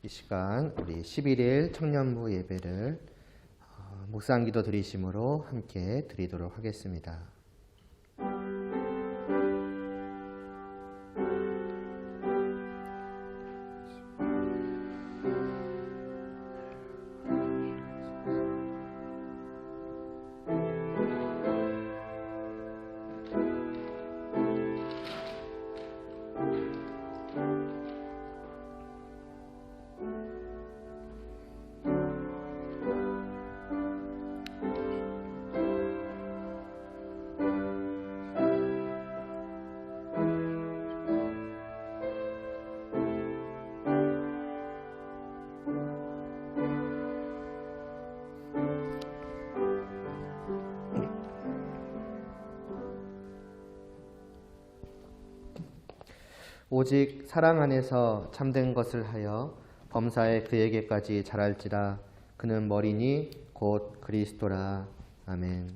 이 시간 우리 11일 청년부 예배를 묵상기도 드리심으로 함께 드리도록 하겠습니다. 오직 사랑 안에서 참된 것을 하여 범사에 그에게까지 자랄지라. 그는 머리니 곧 그리스도라. 아멘.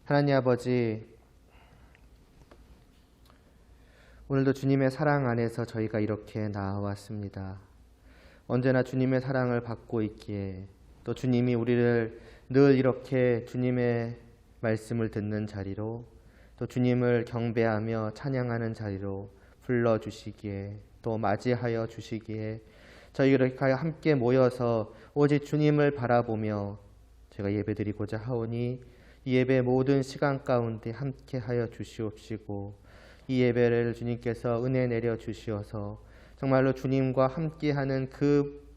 하나님 아버지, 오늘도 주님의 사랑 안에서 저희가 이렇게 나아왔습니다. 언제나 주님의 사랑을 받고 있기에, 또 주님이 우리를 늘 이렇게 주님의 말씀을 듣는 자리로, 또 주님을 경배하며 찬양하는 자리로 불러주시기에, 또 맞이하여 주시기에 저희 이렇게 함께 모여서 오직 주님을 바라보며 제가 예배드리고자 하오니, 이 예배 모든 시간 가운데 함께 하여 주시옵시고, 이 예배를 주님께서 은혜 내려 주시어서 정말로 주님과 함께하는 그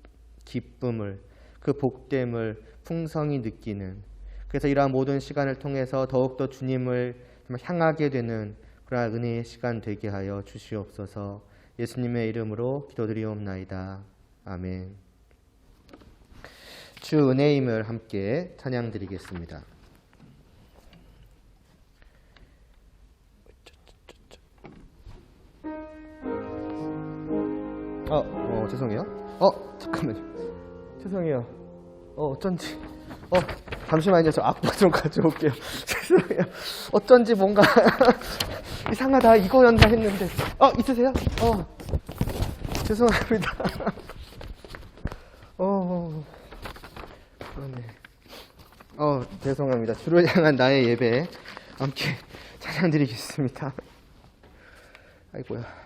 기쁨을, 그 복됨을 풍성히 느끼는, 그래서 이러한 모든 시간을 통해서 더욱더 주님을 향하게 되는 그러한 은혜의 시간 되게 하여 주시옵소서. 예수님의 이름으로 기도드리옵나이다. 아멘. 주 은혜임을 함께 찬양드리겠습니다. 죄송해요. 잠깐만요. 죄송해요. 어쩐지. 잠시만요. 저 악보 좀 가져올게요. 죄송해요. 어쩐지 뭔가 이상하다 이거였나 했는데. 있으세요? 죄송합니다. 그러네. 죄송합니다. 주를 향한 나의 예배 함께 찬양드리겠습니다. 아이고야.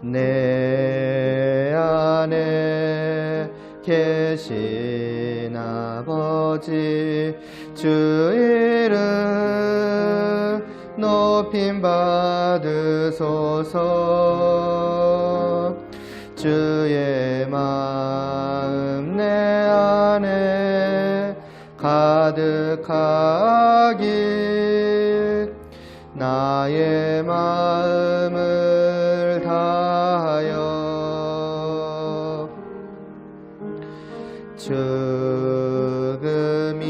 내 안에 계신 아버지, 주 이름 높임 받으소서. 주의 마음 내 안에 가득하기, 나의 마음을 다하여 죽음이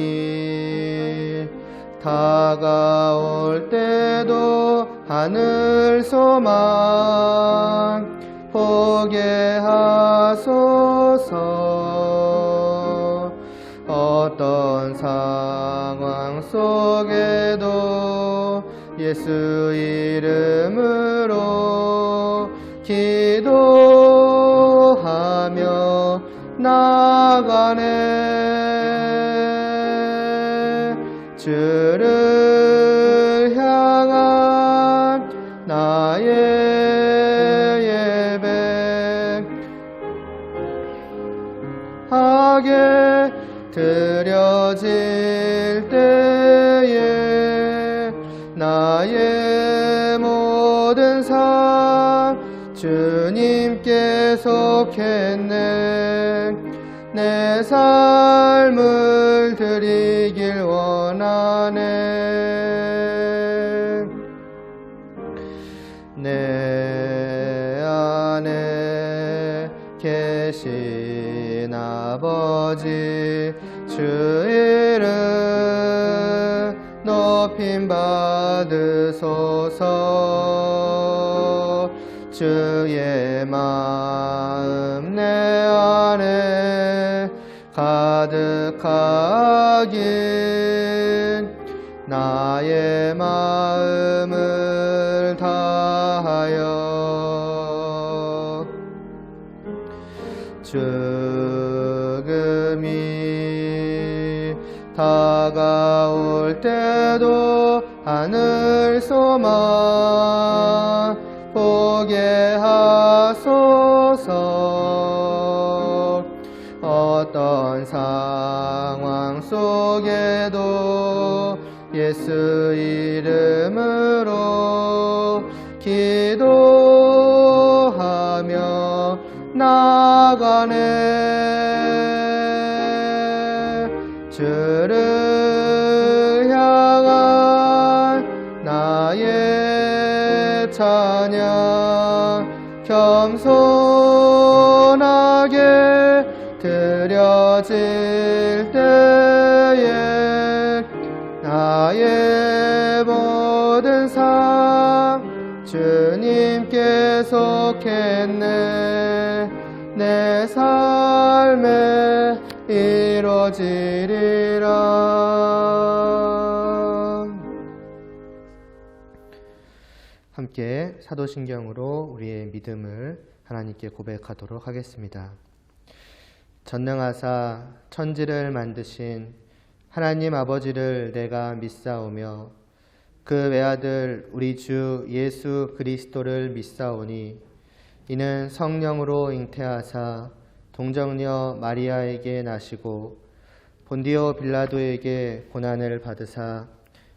다가올 때도 하늘 소망 보게 하소서. 어떤 상황 속에도 예수 이름으로 기도하며 나가네. 주를 향한 나의 예배 하게 드려질 때에 나의 모든 삶 주님께 속했네. 내 삶을 드리길 원하네. 내 안에 계신 아버지, 주 이름 높임 받으소서. 주의 마음 내 안에 가득하길 나의 마음을 다하여 죽음이 다가올 때도 하늘 소망 보게 하소서. 어떤 상황 속에도 예수 이름으로 기도하며 나가네. 주를 향한 나의 찬양 겸손하게 드려질 때에 나의 모든 삶 주님께 속했네. 내 삶에 이루어지리라. 함께 사도신경으로 우리의 믿음을 하나님께 고백하도록 하겠습니다. 전능하사 천지를 만드신 하나님 아버지를 내가 믿사오며 그 외아들 우리 주 예수 그리스도를 믿사오니 이는 성령으로 잉태하사 동정녀 마리아에게 나시고 본디오 빌라도에게 고난을 받으사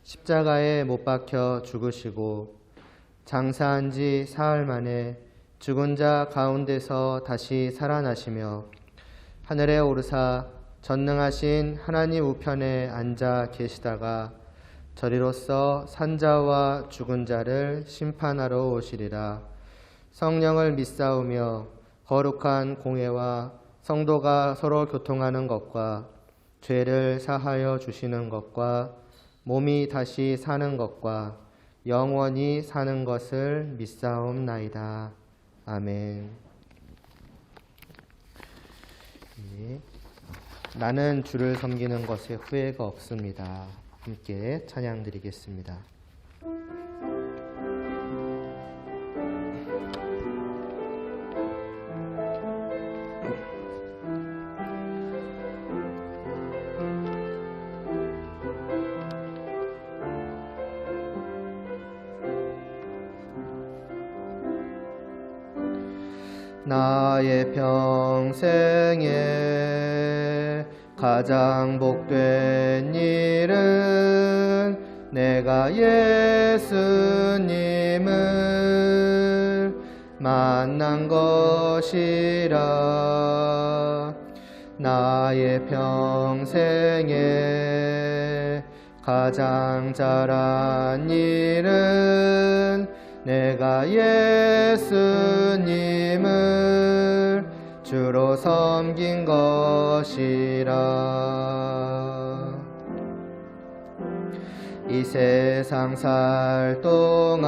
십자가에 못 박혀 죽으시고 장사한 지 사흘 만에 죽은 자 가운데서 다시 살아나시며 하늘에 오르사 전능하신 하나님 우편에 앉아 계시다가 저리로서 산자와 죽은 자를 심판하러 오시리라. 성령을 믿사오며 거룩한 공회와 성도가 서로 교통하는 것과 죄를 사하여 주시는 것과 몸이 다시 사는 것과 영원히 사는 것을 믿사옵나이다. 아멘. 네. 나는 주를 섬기는 것에 후회가 없습니다. 함께 찬양 드리겠습니다. 나의 평생에 가장 복된 일은 내가 예수님을 만난 것이라. 나의 평생에 가장 잘한 일은 내가 예수님을 주로 섬긴 것이라. 이 세상 살 동안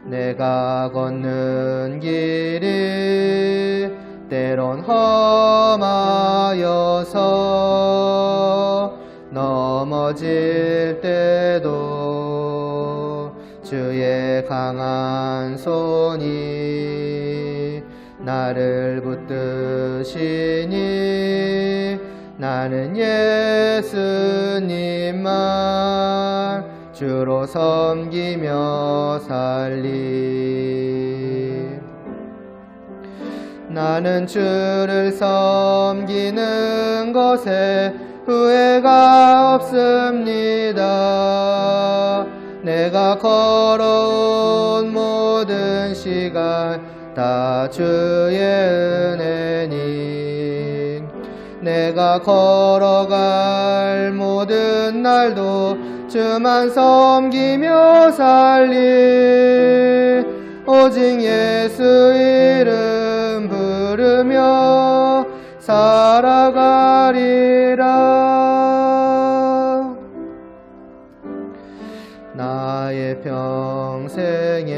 내가 걷는 길이 때론 험하여서 넘어질 때도 주의 강한 손이 나를 붙드시니 나는 예수님만 주로 섬기며 살리. 나는 주를 섬기는 것에 후회가 없습니다. 내가 걸어온 모든 시간 다 주의 은혜니 내가 걸어갈 모든 날도 주만 섬기며 살리. 오직 예수 이름 부르며 살아가리라. 나의 평생에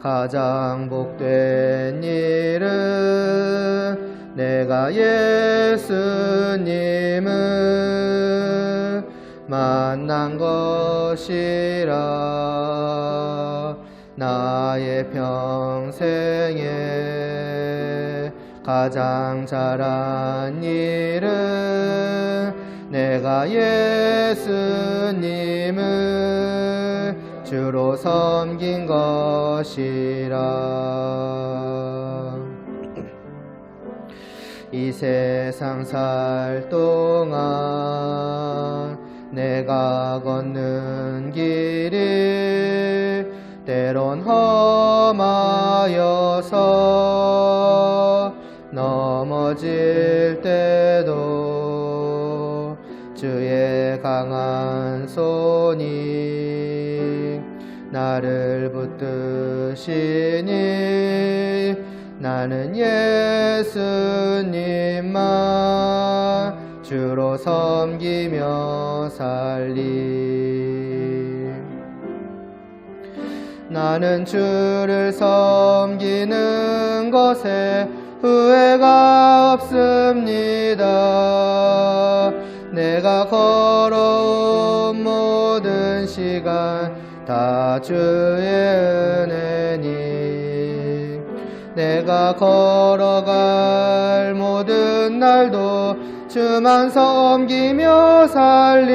가장 복된 일은 내가 예수님을 만난 것이라. 나의 평생에 가장 잘한 일은 내가 예수님을 주로 섬긴 것이라. 이 세상 살 동안 내가 걷는 길이 때론 험하여서 넘어질 때도 주의 강한 손이 나를 붙드시니 나는 예수님만 주로 섬기며 살리. 나는 주를 섬기는 것에 후회가 없습니다. 내가 걸어온 모든 시간 다 주의 은혜니 내가 걸어갈 모든 날도 주만 섬기며 살리.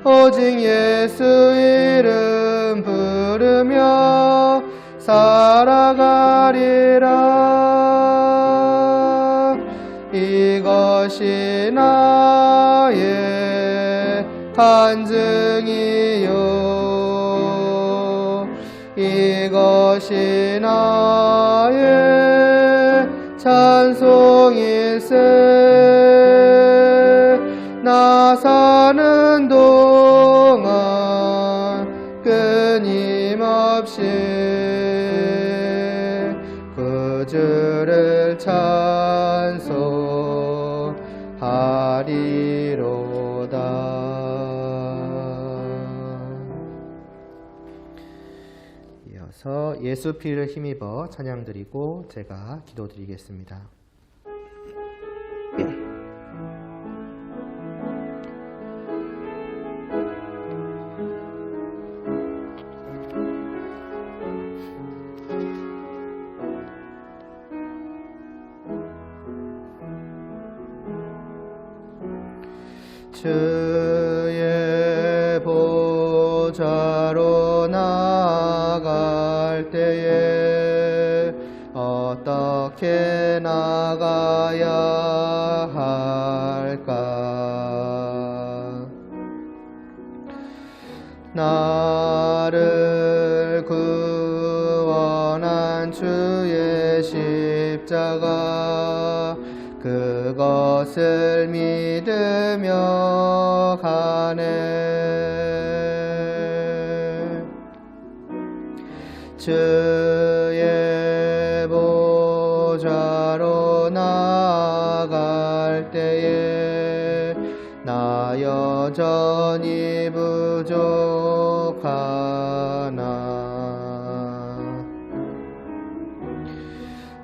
오직 예수 이름 부르며 살아가리라. 이것이 나의 간증이요 이것이 나의 찬송일세. 나 사는 동안 끊임없이 그 주를 찬송하리로다. 이어서 예수 피를 힘입어 찬양드리고 제가 기도드리겠습니다. 주의 보좌로 나아갈 때에 어떻게 나가야 할까? 나를 구원한 주의 십자가 그것을 믿으며 가네. 주의 보좌로 나아갈 때에 나 여전히 부족하나.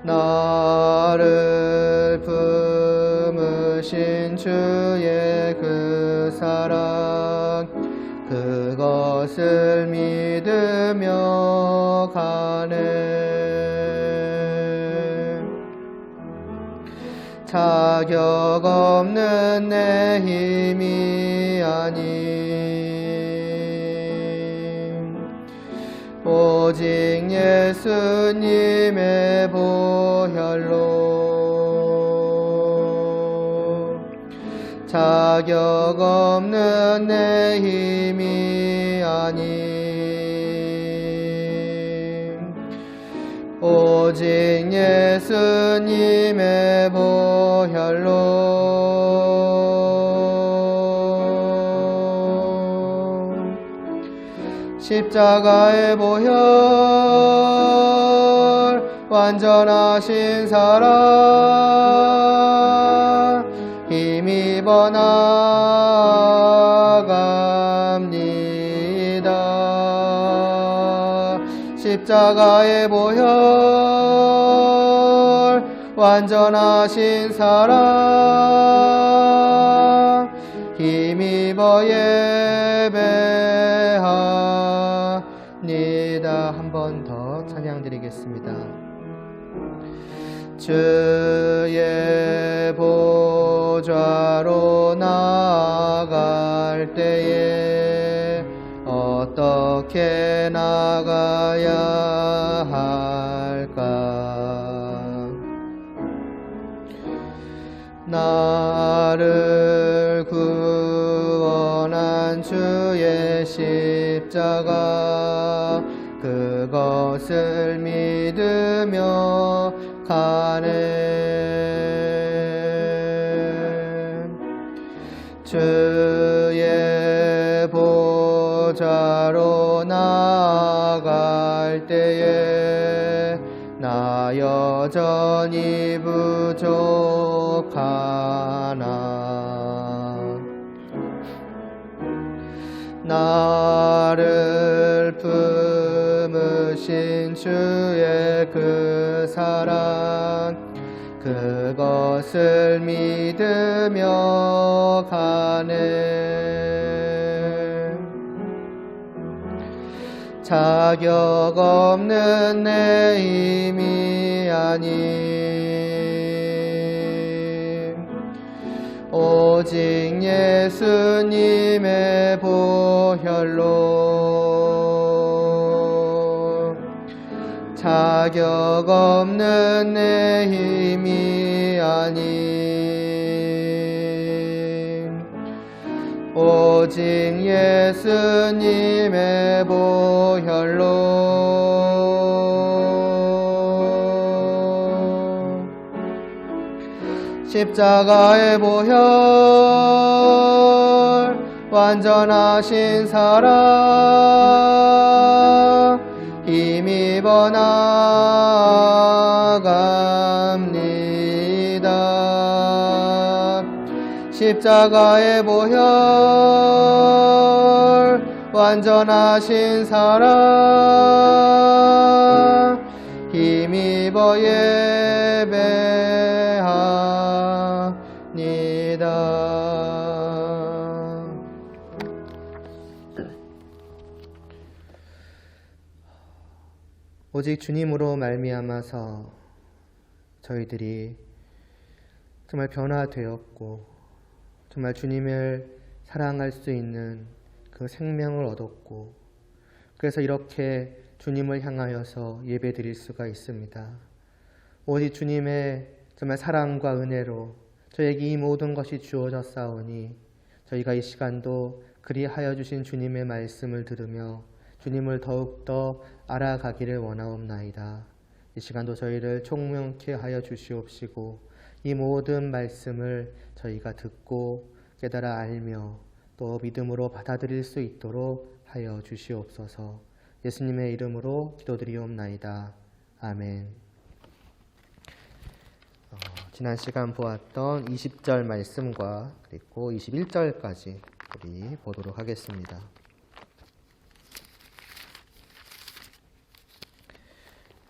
나를 품으신 주의 그 사랑 그것을 믿으며 가네. 자격 없는 내 힘이 아닌 오직 예수님의 보혈로 자격 없는 내 힘이 아닌 오직 예수님의 보혈로 십자가의 보혈 완전하신 사랑 힘입어 나아갑니다. 십자가의 보혈 완전하신 사랑 힘입어 예배합니다. 한 번 더 찬양 드리겠습니다. 주의 보좌로 나아갈 때에 어떻게 나가야 할까? 나를 구원한 주의 십자가 그것을 믿으며 가네. 주의 보좌로 나아갈 때에 나 여전히 부족하나. 나를 품으신 주의 그 사랑 그것을 믿으며 가네. 자격 없는 내 힘이 아님 오직 예수님의 보혈로 자격 없는 내 힘이 아님 오직 예수님의 보혈로 십자가의 보혈 완전하신 사랑 힘입어 나아갑니다. 십자가의 보혈 완전하신 사랑 힘입어 예배합니다. 오직 주님으로 말미암아서 저희들이 정말 변화되었고 정말 주님을 사랑할 수 있는 그 생명을 얻었고 그래서 이렇게 주님을 향하여서 예배드릴 수가 있습니다. 오직 주님의 정말 사랑과 은혜로 저에게 이 모든 것이 주어졌사오니 저희가 이 시간도 그리하여 주신 주님의 말씀을 들으며 주님을 더욱더 알아가기를 원하옵나이다. 이 시간도 저희를 총명케 하여 주시옵시고 이 모든 말씀을 저희가 듣고 깨달아 알며 또 믿음으로 받아들일 수 있도록 하여 주시옵소서. 예수님의 이름으로 기도드리옵나이다. 아멘. 지난 시간 보았던 20절 말씀과 그리고 21절까지 우리 보도록 하겠습니다.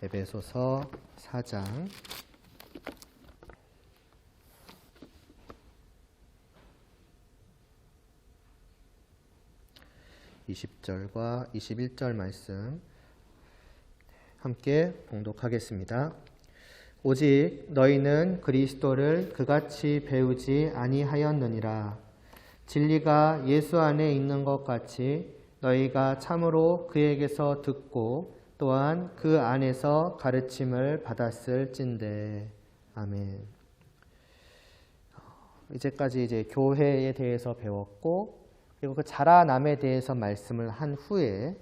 에베소서 4장 20절과 21절 말씀 함께 봉독하겠습니다. 오직 너희는 그리스도를 그같이 배우지 아니하였느니라. 진리가 예수 안에 있는 것 같이 너희가 참으로 그에게서 듣고 또한 그 안에서 가르침을 받았을진대. 아멘. 이제까지 이제 교회에 대해서 배웠고 그리고 그 자라남에 대해서 말씀을 한 후에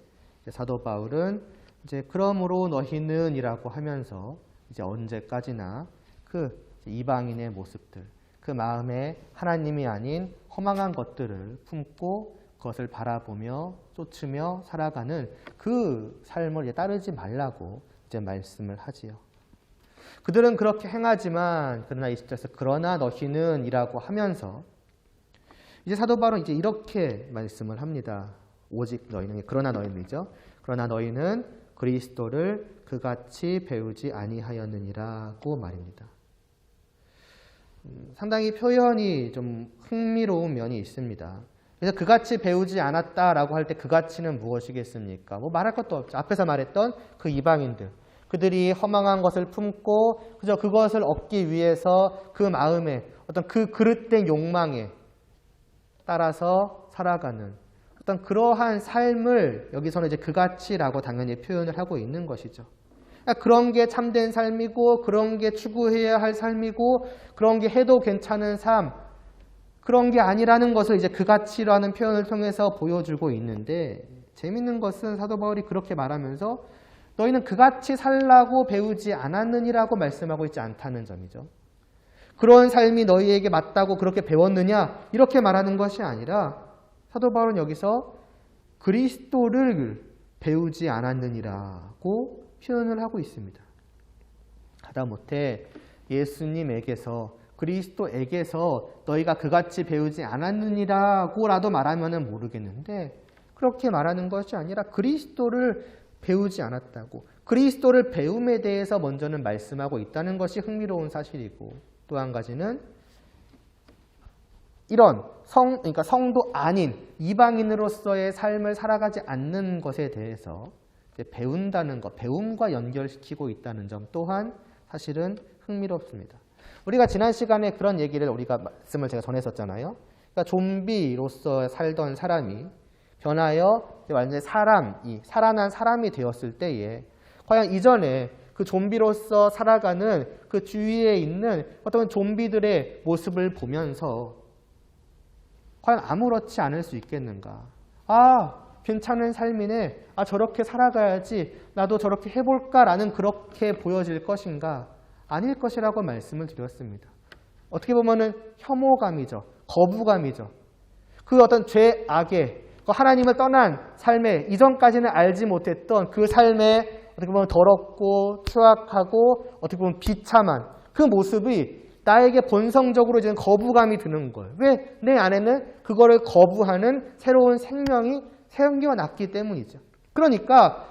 사도 바울은 이제 그러므로 너희는이라고 하면서 이제 언제까지나 그 이방인의 모습들, 그 마음에 하나님이 아닌 허망한 것들을 품고 그것을 바라보며 쫓으며 살아가는 그 삶을 따르지 말라고 이제 말씀을 하지요. 그들은 그렇게 행하지만 그러나 20절에서 그러나 너희는 이라고 하면서 이제 사도 바울은 이제 이렇게 말씀을 합니다. 오직 너희는 그러나 너희는이죠. 그러나 너희는 그리스도를 그같이 배우지 아니하였느니라고 말입니다. 상당히 표현이 좀 흥미로운 면이 있습니다. 그래서 그같이 배우지 않았다라고 할 때 그같이는 무엇이겠습니까? 뭐 말할 것도 없죠. 앞에서 말했던 그 이방인들. 그들이 허망한 것을 품고 그저 그것을 얻기 위해서 그 마음에 어떤 그 그릇된 욕망에 따라서 살아가는 어떤 그러한 삶을 여기서는 이제 그같이라고 당연히 표현을 하고 있는 것이죠. 그런 게 참된 삶이고 그런 게 추구해야 할 삶이고 그런 게 해도 괜찮은 삶, 그런 게 아니라는 것을 이제 그같이라는 표현을 통해서 보여주고 있는데, 재밌는 것은 사도 바울이 그렇게 말하면서 너희는 그같이 살라고 배우지 않았느니라고 말씀하고 있지 않다는 점이죠. 그런 삶이 너희에게 맞다고 그렇게 배웠느냐 이렇게 말하는 것이 아니라 사도 바울은 여기서 그리스도를 배우지 않았느니라고 표현을 하고 있습니다. 하다못해 예수님에게서 그리스도에게서 너희가 그같이 배우지 않았느니라고라도 말하면 모르겠는데, 그렇게 말하는 것이 아니라 그리스도를 배우지 않았다고, 그리스도를 배움에 대해서 먼저는 말씀하고 있다는 것이 흥미로운 사실이고, 또 한 가지는 이런 그러니까 성도 아닌 이방인으로서의 삶을 살아가지 않는 것에 대해서 배운다는 것, 배움과 연결시키고 있다는 점 또한 사실은 흥미롭습니다. 우리가 지난 시간에 그런 얘기를 말씀을 제가 전했었잖아요. 그러니까 좀비로서 살던 사람이 변하여 완전히 살아난 사람이 되었을 때에 과연 이전에 그 좀비로서 살아가는 그 주위에 있는 어떤 좀비들의 모습을 보면서 과연 아무렇지 않을 수 있겠는가? 괜찮은 삶이네. 저렇게 살아가야지. 나도 저렇게 해볼까라는 그렇게 보여질 것인가? 아닐 것이라고 말씀을 드렸습니다. 어떻게 보면은 혐오감이죠. 거부감이죠. 그 어떤 죄악의 하나님을 떠난 삶에 이전까지는 알지 못했던 그 삶에 어떻게 보면 더럽고 추악하고 어떻게 보면 비참한 그 모습이 나에게 본성적으로 이제 거부감이 드는 거예요. 왜? 내 안에는 그거를 거부하는 새로운 생명이 생겨났기 때문이죠. 그러니까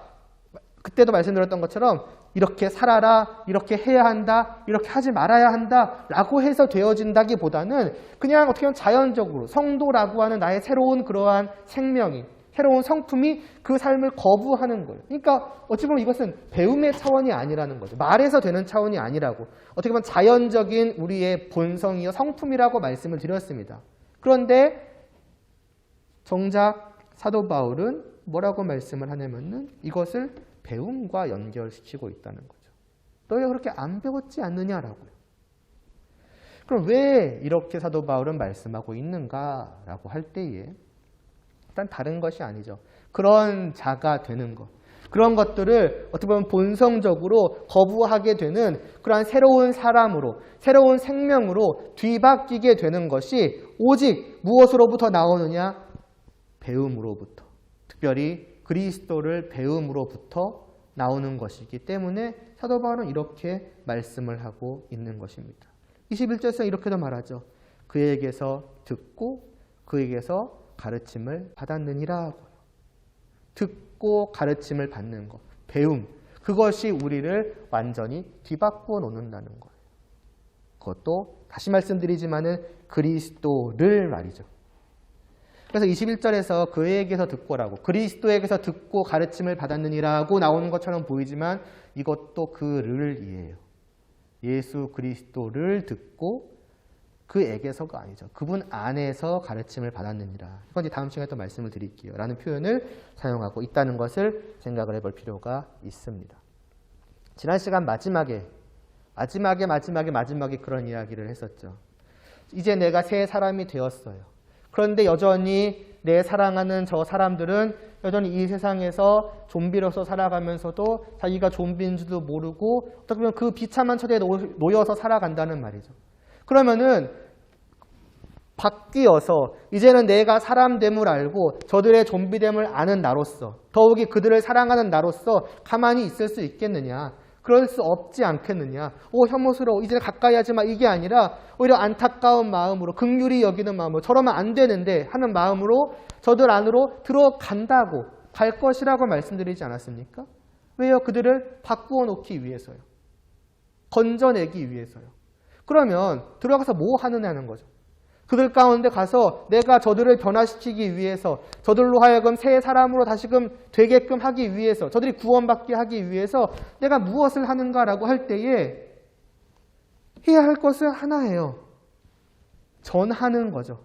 그때도 말씀드렸던 것처럼 이렇게 살아라, 이렇게 해야 한다, 이렇게 하지 말아야 한다 라고 해서 되어진다기보다는 그냥 어떻게 보면 자연적으로 성도라고 하는 나의 새로운 그러한 생명이, 새로운 성품이 그 삶을 거부하는 거예요. 그러니까 어찌 보면 이것은 배움의 차원이 아니라는 거죠. 말해서 되는 차원이 아니라고. 어떻게 보면 자연적인 우리의 본성이요 성품이라고 말씀을 드렸습니다. 그런데 정작 사도 바울은 뭐라고 말씀을 하냐면은 이것을 배움과 연결시키고 있다는 거죠. 너희가 그렇게 안 배웠지 않느냐라고요. 그럼 왜 이렇게 사도 바울은 말씀하고 있는가라고 할 때에 일단 다른 것이 아니죠. 그런 자가 되는 것. 그런 것들을 어떻게 보면 본성적으로 거부하게 되는 그러한 새로운 사람으로, 새로운 생명으로 뒤바뀌게 되는 것이 오직 무엇으로부터 나오느냐? 배움으로부터. 특별히 그리스도를 배움으로부터 나오는 것이기 때문에 사도 바울은 이렇게 말씀을 하고 있는 것입니다. 21절에서 이렇게도 말하죠. 그에게서 듣고 그에게서 가르침을 받았느니라고요. 듣고 가르침을 받는 것, 배움, 그것이 우리를 완전히 뒤바꾸어 놓는다는 거예요. 그것도 다시 말씀드리지만은 그리스도를 말이죠. 그래서 21절에서 그에게서 듣고라고, 그리스도에게서 듣고 가르침을 받았느니라고 나오는 것처럼 보이지만 이것도 그를이에요. 예수 그리스도를 듣고 그에게서가 아니죠. 그분 안에서 가르침을 받았느니라. 이건 이제 다음 시간에 또 말씀을 드릴게요. 라는 표현을 사용하고 있다는 것을 생각을 해볼 필요가 있습니다. 지난 시간 마지막에 그런 이야기를 했었죠. 이제 내가 새 사람이 되었어요. 그런데 여전히 내 사랑하는 저 사람들은 여전히 이 세상에서 좀비로서 살아가면서도 자기가 좀비인 줄도 모르고 어떻게 보면 그 비참한 처지에 놓여서 살아간다는 말이죠. 그러면은 바뀌어서 이제는 내가 사람됨을 알고 저들의 좀비됨을 아는 나로서 더욱이 그들을 사랑하는 나로서 가만히 있을 수 있겠느냐? 그럴 수 없지 않겠느냐? 혐오스러워. 이제 가까이 하지 마. 이게 아니라 오히려 안타까운 마음으로, 긍휼히 여기는 마음으로, 저러면 안 되는데 하는 마음으로 저들 안으로 들어간다고, 갈 것이라고 말씀드리지 않았습니까? 왜요? 그들을 바꾸어 놓기 위해서요. 건져내기 위해서요. 그러면 들어가서 뭐 하느냐는 거죠. 그들 가운데 가서 내가 저들을 변화시키기 위해서, 저들로 하여금 새 사람으로 다시금 되게끔 하기 위해서, 저들이 구원받게 하기 위해서 내가 무엇을 하는가라고 할 때에 해야 할 것은 하나예요. 전하는 거죠.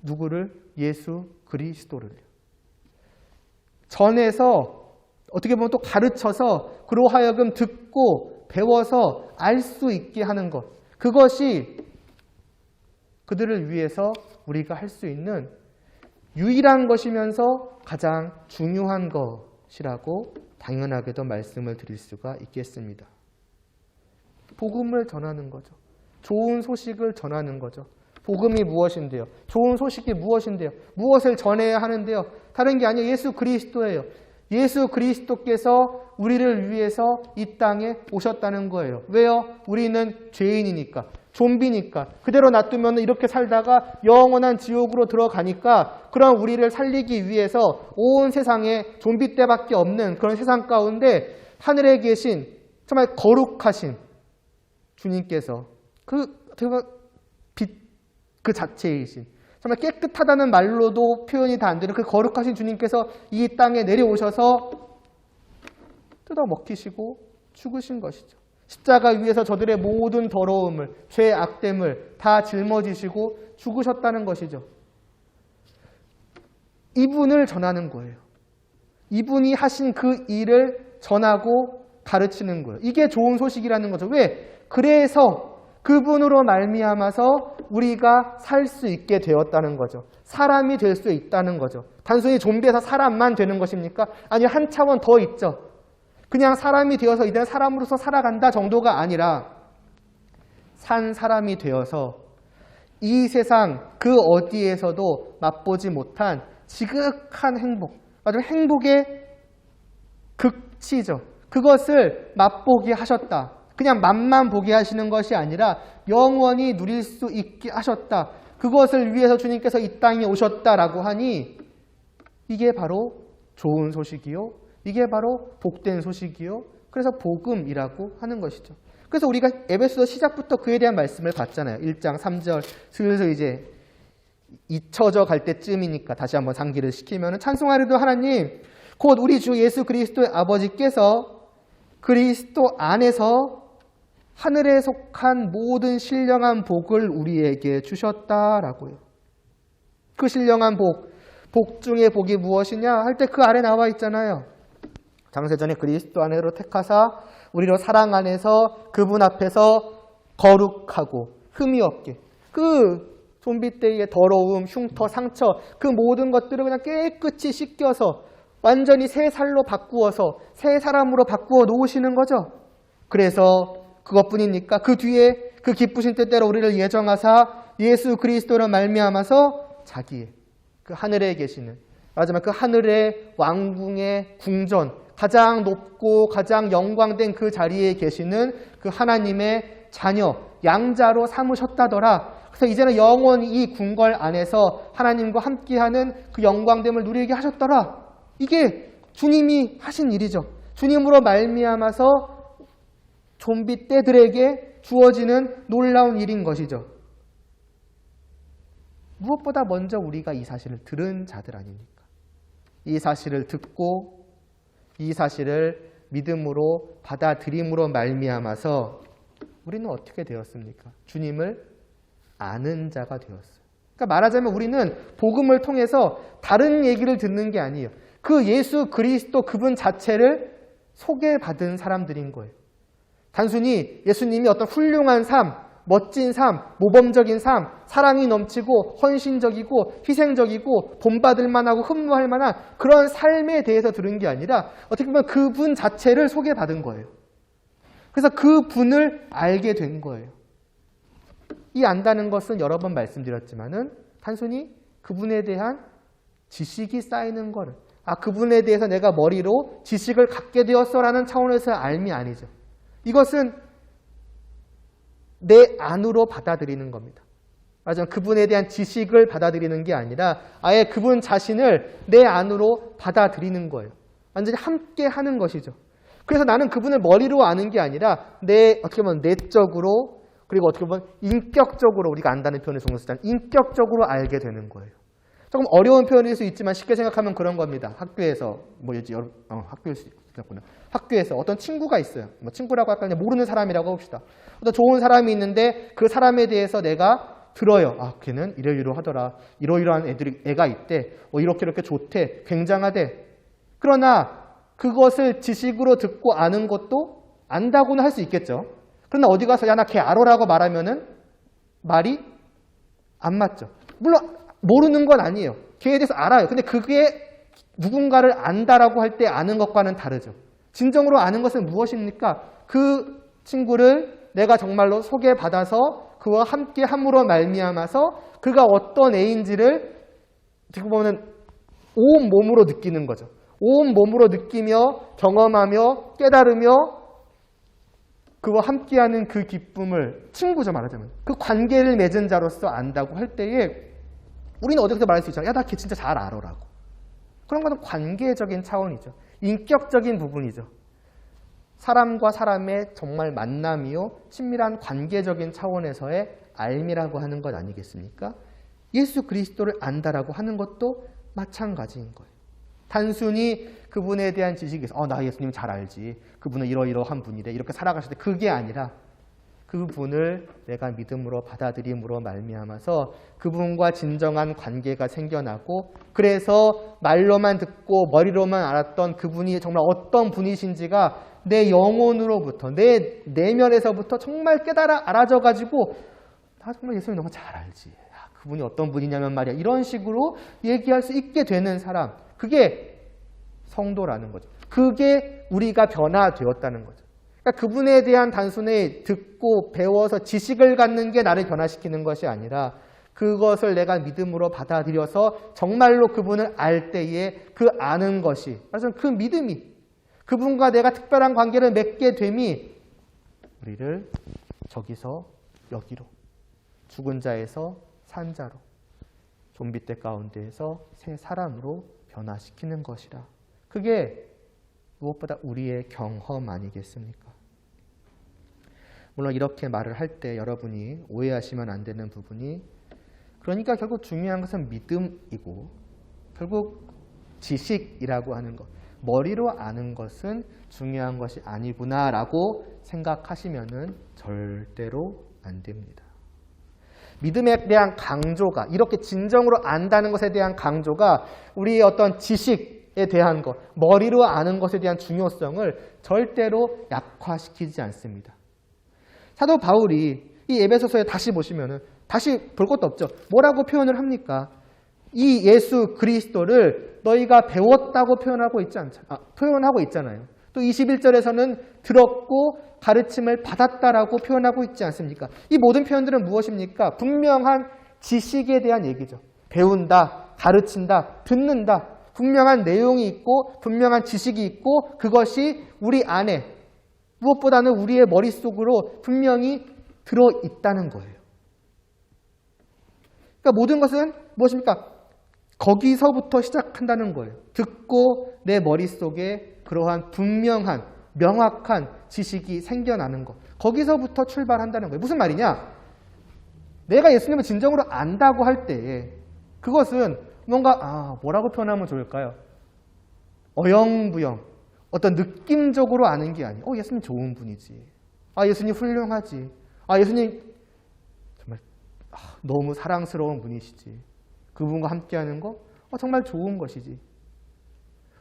누구를? 예수 그리스도를요. 전해서 어떻게 보면 또 가르쳐서 그로 하여금 듣고 배워서 알 수 있게 하는 것. 그것이 그들을 위해서 우리가 할 수 있는 유일한 것이면서 가장 중요한 것이라고 당연하게도 말씀을 드릴 수가 있겠습니다. 복음을 전하는 거죠. 좋은 소식을 전하는 거죠. 복음이 무엇인데요? 좋은 소식이 무엇인데요? 무엇을 전해야 하는데요? 다른 게 아니에요. 예수 그리스도예요. 예수 그리스도께서 우리를 위해서 이 땅에 오셨다는 거예요. 왜요? 우리는 죄인이니까, 좀비니까. 그대로 놔두면 이렇게 살다가 영원한 지옥으로 들어가니까 그런 우리를 살리기 위해서 온 세상에 좀비 때밖에 없는 그런 세상 가운데 하늘에 계신 정말 거룩하신 주님께서 빛 그 자체이신, 정말 깨끗하다는 말로도 표현이 다 안 되는 그 거룩하신 주님께서 이 땅에 내려오셔서 뜯어 먹히시고 죽으신 것이죠. 십자가 위에서 저들의 모든 더러움을, 죄, 악됨을 다 짊어지시고 죽으셨다는 것이죠. 이분을 전하는 거예요. 이분이 하신 그 일을 전하고 가르치는 거예요. 이게 좋은 소식이라는 거죠. 왜? 그래서 그분으로 말미암아서 우리가 살 수 있게 되었다는 거죠. 사람이 될 수 있다는 거죠. 단순히 좀비에서 사람만 되는 것입니까? 아니요, 한 차원 더 있죠. 그냥 사람이 되어서 이제 사람으로서 살아간다 정도가 아니라 산 사람이 되어서 이 세상 그 어디에서도 맛보지 못한 지극한 행복, 아주 행복의 극치죠. 그것을 맛보게 하셨다. 그냥 맛만 보게 하시는 것이 아니라 영원히 누릴 수 있게 하셨다. 그것을 위해서 주님께서 이 땅에 오셨다라고 하니 이게 바로 좋은 소식이요. 이게 바로 복된 소식이요. 그래서 복음이라고 하는 것이죠. 그래서 우리가 에베소서 시작부터 그에 대한 말씀을 봤잖아요. 1장 3절 슬슬 이제 잊혀져 갈 때쯤이니까 다시 한번 상기를 시키면 찬송하리도 하나님 곧 우리 주 예수 그리스도의 아버지께서 그리스도 안에서 하늘에 속한 모든 신령한 복을 우리에게 주셨다라고요. 그 신령한 복 중의 복이 무엇이냐 할 때 그 아래 나와 있잖아요. 장세전에 그리스도 안으로 택하사 우리로 사랑 안에서 그분 앞에서 거룩하고 흠이 없게, 그 좀비 때의 더러움, 흉터, 상처 그 모든 것들을 그냥 깨끗이 씻겨서 완전히 새 살로 바꾸어서 새 사람으로 바꾸어 놓으시는 거죠. 그래서 그것뿐입니까? 그 뒤에 그 기쁘신 뜻대로 우리를 예정하사 예수 그리스도로 말미암아서 자기의 그 하늘에 계시는, 마지막 그 하늘의 왕궁의 궁전, 가장 높고 가장 영광된 그 자리에 계시는 그 하나님의 자녀, 양자로 삼으셨다더라. 그래서 이제는 영원히 이 궁궐 안에서 하나님과 함께하는 그 영광됨을 누리게 하셨더라. 이게 주님이 하신 일이죠. 주님으로 말미암아서 좀비 떼들에게 주어지는 놀라운 일인 것이죠. 무엇보다 먼저 우리가 이 사실을 들은 자들 아닙니까? 이 사실을 듣고 이 사실을 믿음으로 받아들임으로 말미암아서 우리는 어떻게 되었습니까? 주님을 아는 자가 되었어요. 그러니까 말하자면 우리는 복음을 통해서 다른 얘기를 듣는 게 아니에요. 그 예수 그리스도 그분 자체를 소개받은 사람들인 거예요. 단순히 예수님이 어떤 훌륭한 삶, 멋진 삶, 모범적인 삶, 사랑이 넘치고 헌신적이고 희생적이고 본받을 만하고 흠모할 만한 그런 삶에 대해서 들은 게 아니라 어떻게 보면 그분 자체를 소개받은 거예요. 그래서 그분을 알게 된 거예요. 이 안다는 것은 여러 번 말씀드렸지만은 단순히 그분에 대한 지식이 쌓이는 거를, 그분에 대해서 내가 머리로 지식을 갖게 되었어라는 차원에서의 알미 아니죠. 이것은 내 안으로 받아들이는 겁니다. 맞아요. 그분에 대한 지식을 받아들이는 게 아니라 아예 그분 자신을 내 안으로 받아들이는 거예요. 완전히 함께 하는 것이죠. 그래서 나는 그분을 머리로 아는 게 아니라 어떻게 보면 내적으로 그리고 어떻게 보면 인격적으로 우리가 안다는 표현을 종종 쓰잖아요. 인격적으로 알게 되는 거예요. 조금 어려운 표현일 수 있지만 쉽게 생각하면 그런 겁니다. 학교에서 학교일 수 있겠구나. 학교에서 어떤 친구가 있어요. 친구라고 할까 모르는 사람이라고 합시다. 어떤 좋은 사람이 있는데 그 사람에 대해서 내가 들어요. 걔는 이러이러하더라. 이러이러한 애가 있대. 이렇게 좋대. 굉장하대. 그러나 그것을 지식으로 듣고 아는 것도 안다고는 할 수 있겠죠. 그러나 어디 가서 야 나 걔 알아라고 말하면은 말이 안 맞죠. 물론 모르는 건 아니에요. 걔에 대해서 알아요. 근데 그게 누군가를 안다라고 할 때 아는 것과는 다르죠. 진정으로 아는 것은 무엇입니까? 그 친구를 내가 정말로 소개받아서 그와 함께 함으로 말미암아서 그가 어떤 애인지를 지금 보면 온 몸으로 느끼는 거죠. 온 몸으로 느끼며 경험하며 깨달으며 그와 함께하는 그 기쁨을 친구죠 말하자면 그 관계를 맺은 자로서 안다고 할 때에 우리는 어디서 말할 수 있잖아요. 야, 나 걔 진짜 잘 알아라고. 그런 것은 관계적인 차원이죠. 인격적인 부분이죠. 사람과 사람의 정말 만남이요. 친밀한 관계적인 차원에서의 알미라고 하는 것 아니겠습니까? 예수 그리스도를 안다라고 하는 것도 마찬가지인 거예요. 단순히 그분에 대한 지식에서 나 예수님 잘 알지. 그분은 이러이러한 분이래. 이렇게 살아가실 때 그게 아니라 그분을 내가 믿음으로 받아들임으로 말미암아서 그분과 진정한 관계가 생겨나고 그래서 말로만 듣고 머리로만 알았던 그분이 정말 어떤 분이신지가 내 영혼으로부터 내 내면에서부터 정말 알아져가지고 나 정말 예수님 너무 잘 알지. 그분이 어떤 분이냐면 말이야. 이런 식으로 얘기할 수 있게 되는 사람. 그게 성도라는 거죠. 그게 우리가 변화되었다는 거죠. 그러니까 그분에 대한 단순히 듣고 배워서 지식을 갖는 게 나를 변화시키는 것이 아니라 그것을 내가 믿음으로 받아들여서 정말로 그분을 알 때에 그 아는 것이 그래서 그 믿음이 그분과 내가 특별한 관계를 맺게 됨이 우리를 저기서 여기로 죽은 자에서 산 자로 좀비 때 가운데에서 새 사람으로 변화시키는 것이라. 그게 무엇보다 우리의 경험 아니겠습니까? 물론 이렇게 말을 할 때 여러분이 오해하시면 안 되는 부분이 그러니까 결국 중요한 것은 믿음이고 결국 지식이라고 하는 것 머리로 아는 것은 중요한 것이 아니구나라고 생각하시면은 절대로 안 됩니다. 믿음에 대한 강조가 이렇게 진정으로 안다는 것에 대한 강조가 우리의 어떤 지식에 대한 것, 머리로 아는 것에 대한 중요성을 절대로 약화시키지 않습니다. 사도 바울이 이 에베소서에 다시 보시면은 다시 볼 것도 없죠. 뭐라고 표현을 합니까? 이 예수 그리스도를 너희가 배웠다고 표현하고 있잖아요. 또 21절에서는 들었고 가르침을 받았다라고 표현하고 있지 않습니까? 이 모든 표현들은 무엇입니까? 분명한 지식에 대한 얘기죠. 배운다, 가르친다, 듣는다. 분명한 내용이 있고 분명한 지식이 있고 그것이 우리 안에 무엇보다는 우리의 머릿속으로 분명히 들어있다는 거예요. 그러니까 모든 것은 무엇입니까? 거기서부터 시작한다는 거예요. 듣고 내 머릿속에 그러한 분명한 명확한 지식이 생겨나는 것. 거기서부터 출발한다는 거예요. 무슨 말이냐? 내가 예수님을 진정으로 안다고 할 때에 그것은 뭔가 뭐라고 표현하면 좋을까요? 어영부영 어떤 느낌적으로 아는 게 아니에요. 예수님 좋은 분이지. 예수님 훌륭하지. 예수님 정말 너무 사랑스러운 분이시지. 그분과 함께하는 거 정말 좋은 것이지.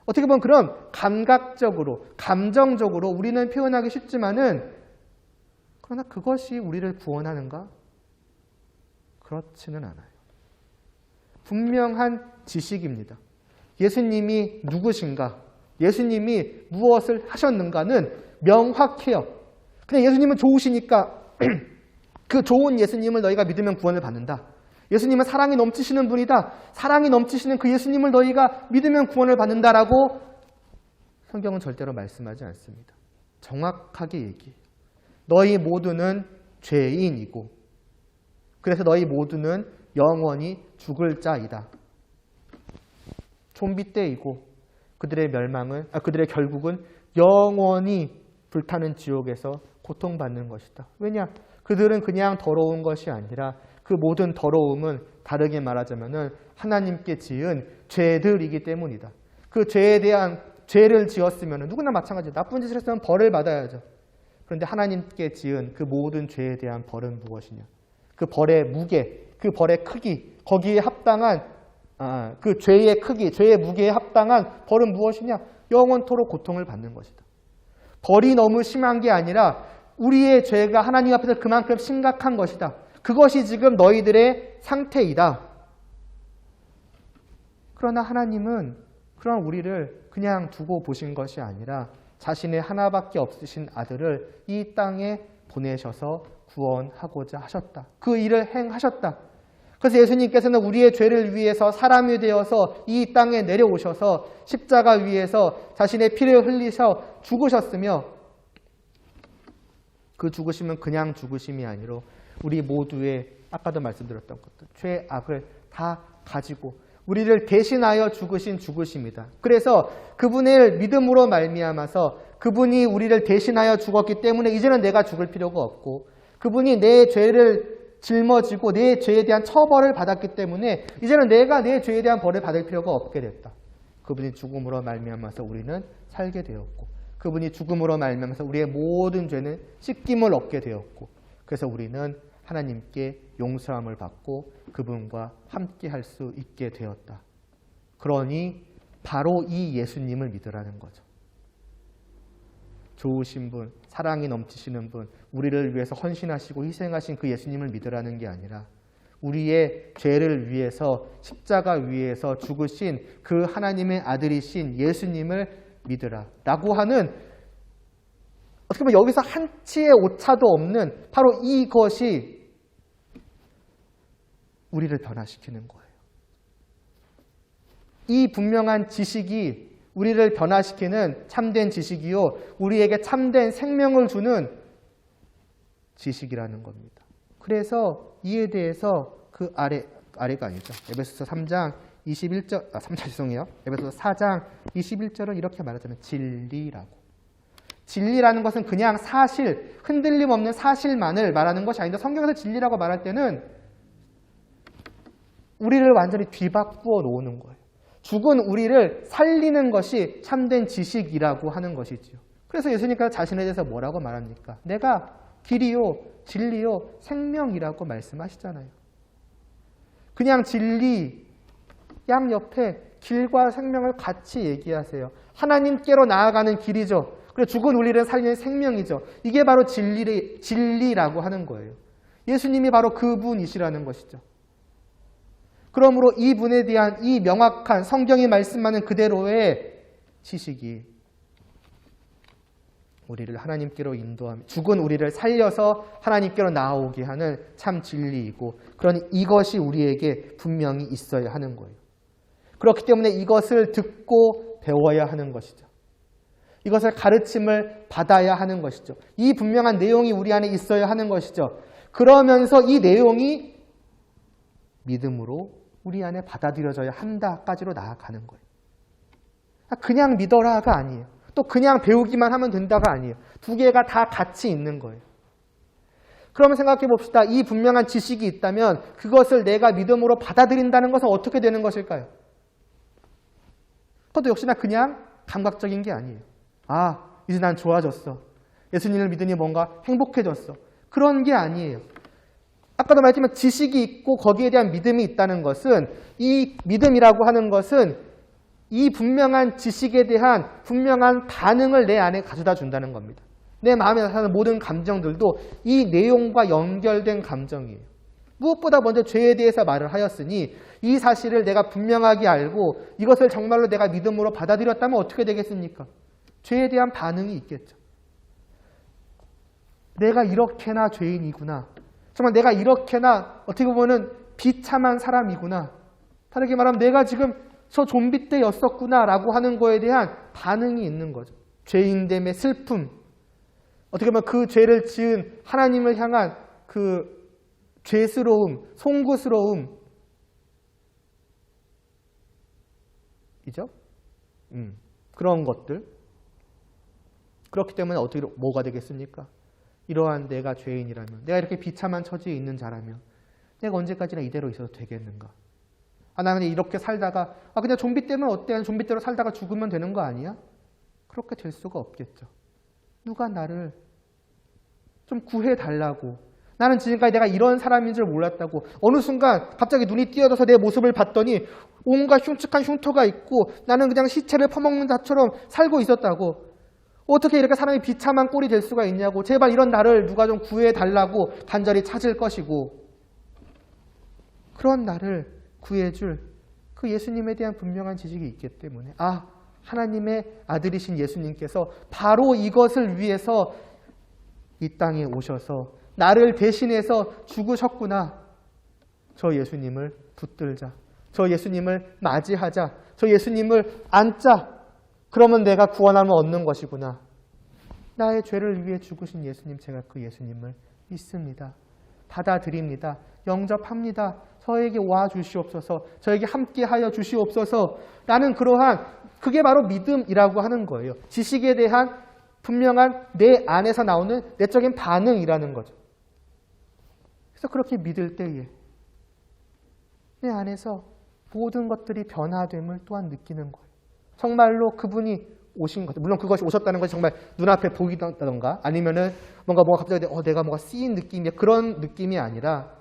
어떻게 보면 그런 감각적으로, 감정적으로 우리는 표현하기 쉽지만은 그러나 그것이 우리를 구원하는가? 그렇지는 않아요. 분명한 지식입니다. 예수님이 누구신가? 예수님이 무엇을 하셨는가는 명확해요. 그냥 예수님은 좋으시니까 그 좋은 예수님을 너희가 믿으면 구원을 받는다. 예수님은 사랑이 넘치시는 분이다. 사랑이 넘치시는 그 예수님을 너희가 믿으면 구원을 받는다라고 성경은 절대로 말씀하지 않습니다. 정확하게 얘기해요. 너희 모두는 죄인이고 그래서 너희 모두는 영원히 죽을 자이다. 좀비 때이고 그들의 멸망은, 그들의 결국은 영원히 불타는 지옥에서 고통받는 것이다. 왜냐? 그들은 그냥 더러운 것이 아니라 그 모든 더러움은 다르게 말하자면은 하나님께 지은 죄들이기 때문이다. 그 죄에 대한 죄를 지었으면 누구나 마찬가지다. 나쁜 짓을 했으면 벌을 받아야죠. 그런데 하나님께 지은 그 모든 죄에 대한 벌은 무엇이냐? 그 벌의 무게, 그 벌의 크기, 거기에 합당한 그 죄의 크기, 죄의 무게에 합당한 벌은 무엇이냐? 영원토록 고통을 받는 것이다. 벌이 너무 심한 게 아니라 우리의 죄가 하나님 앞에서 그만큼 심각한 것이다. 그것이 지금 너희들의 상태이다. 그러나 하나님은 그런 우리를 그냥 두고 보신 것이 아니라 자신의 하나밖에 없으신 아들을 이 땅에 보내셔서 구원하고자 하셨다. 그 일을 행하셨다. 그래서 예수님께서는 우리의 죄를 위해서 사람이 되어서 이 땅에 내려오셔서 십자가 위에서 자신의 피를 흘리셔 죽으셨으며, 그 죽으심은 그냥 죽으심이 아니라 우리 모두의 아까도 말씀드렸던 것들, 죄악을 다 가지고 우리를 대신하여 죽으신 죽으심이다. 그래서 그분을 믿음으로 말미암아서 그분이 우리를 대신하여 죽었기 때문에 이제는 내가 죽을 필요가 없고, 그분이 내 죄를 짊어지고 내 죄에 대한 처벌을 받았기 때문에 이제는 내가 내 죄에 대한 벌을 받을 필요가 없게 됐다. 그분이 죽음으로 말미암아서 우리는 살게 되었고, 그분이 죽음으로 말미암아서 우리의 모든 죄는 씻김을 얻게 되었고, 그래서 우리는 하나님께 용서함을 받고 그분과 함께 할 수 있게 되었다. 그러니 바로 이 예수님을 믿으라는 거죠. 좋으신 분, 사랑이 넘치시는 분, 우리를 위해서 헌신하시고 희생하신 그 예수님을 믿으라는 게 아니라 우리의 죄를 위해서 십자가 위에서 죽으신 그 하나님의 아들이신 예수님을 믿으라 라고 하는, 어떻게 보면 여기서 한치의 오차도 없는 바로 이것이 우리를 변화시키는 거예요. 이 분명한 지식이 우리를 변화시키는 참된 지식이요, 우리에게 참된 생명을 주는 지식이라는 겁니다. 그래서 이에 대해서 그 아래가 아니죠. 에베소서 3장 21절, 3장 죄송해요. 에베소서 4장 21절은 이렇게 말하자면 진리라고. 진리라는 것은 그냥 사실, 흔들림 없는 사실만을 말하는 것이 아닌데, 성경에서 진리라고 말할 때는 우리를 완전히 뒤바꾸어 놓는 거예요. 죽은 우리를 살리는 것이 참된 지식이라고 하는 것이지요. 그래서 예수님께서 자신에 대해서 뭐라고 말합니까? 내가 길이요, 진리요, 생명이라고 말씀하시잖아요. 그냥 진리, 양 옆에 길과 생명을 같이 얘기하세요. 하나님께로 나아가는 길이죠. 그리고 죽은 우리를 살리는 생명이죠. 이게 바로 진리라고 하는 거예요. 예수님이 바로 그분이시라는 것이죠. 그러므로 이분에 대한 이 명확한 성경이 말씀하는 그대로의 지식이 우리를 하나님께로 인도하며 죽은 우리를 살려서 하나님께로 나아오게 하는 참 진리이고, 그러니 이것이 우리에게 분명히 있어야 하는 거예요. 그렇기 때문에 이것을 듣고 배워야 하는 것이죠. 이것을 가르침을 받아야 하는 것이죠. 이 분명한 내용이 우리 안에 있어야 하는 것이죠. 그러면서 이 내용이 믿음으로 우리 안에 받아들여져야 한다까지로 나아가는 거예요. 그냥 믿어라가 아니에요. 또 그냥 배우기만 하면 된다가 아니에요. 두 개가 다 같이 있는 거예요. 그러면 생각해 봅시다. 이 분명한 지식이 있다면 그것을 내가 믿음으로 받아들인다는 것은 어떻게 되는 것일까요? 그것도 역시나 그냥 감각적인 게 아니에요. 이제 난 좋아졌어. 예수님을 믿으니 뭔가 행복해졌어. 그런 게 아니에요. 아까도 말했지만 지식이 있고 거기에 대한 믿음이 있다는 것은, 이 믿음이라고 하는 것은 이 분명한 지식에 대한 분명한 반응을 내 안에 가져다 준다는 겁니다. 내 마음에 나타나는 모든 감정들도 이 내용과 연결된 감정이에요. 무엇보다 먼저 죄에 대해서 말을 하였으니 이 사실을 내가 분명하게 알고 이것을 정말로 내가 믿음으로 받아들였다면 어떻게 되겠습니까? 죄에 대한 반응이 있겠죠. 내가 이렇게나 죄인이구나. 정말 내가 이렇게나 어떻게 보면 비참한 사람이구나. 다르게 말하면 내가 지금 저 좀비 때였었구나 라고 하는 거에 대한 반응이 있는 거죠. 죄인됨의 슬픔, 어떻게 보면 그 죄를 지은 하나님을 향한 그 죄스러움, 송구스러움 이죠? 그런 것들. 그렇기 때문에 어떻게 뭐가 되겠습니까? 이러한 내가 죄인이라면, 내가 이렇게 비참한 처지에 있는 자라면 내가 언제까지나 이대로 있어도 되겠는가? 나는 이렇게 살다가 그냥 좀비 때문에 어때? 좀비 때로 살다가 죽으면 되는 거 아니야? 그렇게 될 수가 없겠죠. 누가 나를 좀 구해달라고. 나는 지금까지 내가 이런 사람인 줄 몰랐다고. 어느 순간 갑자기 눈이 띄어져서 내 모습을 봤더니 온갖 흉측한 흉터가 있고 나는 그냥 시체를 퍼먹는 자처럼 살고 있었다고. 어떻게 이렇게 사람이 비참한 꼴이 될 수가 있냐고. 제발 이런 나를 누가 좀 구해달라고 간절히 찾을 것이고, 그런 나를 구해줄 그 예수님에 대한 분명한 지식이 있기 때문에 하나님의 아들이신 예수님께서 바로 이것을 위해서 이 땅에 오셔서 나를 대신해서 죽으셨구나. 저 예수님을 붙들자. 저 예수님을 맞이하자. 저 예수님을 안자. 그러면 내가 구원함을 얻는 것이구나. 나의 죄를 위해 죽으신 예수님, 제가 그 예수님을 믿습니다. 받아들입니다. 영접합니다. 저에게 와 주시옵소서. 저에게 함께하여 주시옵소서. 라는 그러한, 그게 바로 믿음이라고 하는 거예요. 지식에 대한 분명한 내 안에서 나오는 내적인 반응이라는 거죠. 그래서 그렇게 믿을 때에 내 안에서 모든 것들이 변화됨을 또한 느끼는 거예요. 정말로 그분이 오신 것, 물론 그것이 오셨다는 것이 정말 눈앞에 보이던가 아니면은 뭔가 갑자기 내가 뭔가 쓰인 느낌이야, 그런 느낌이 아니라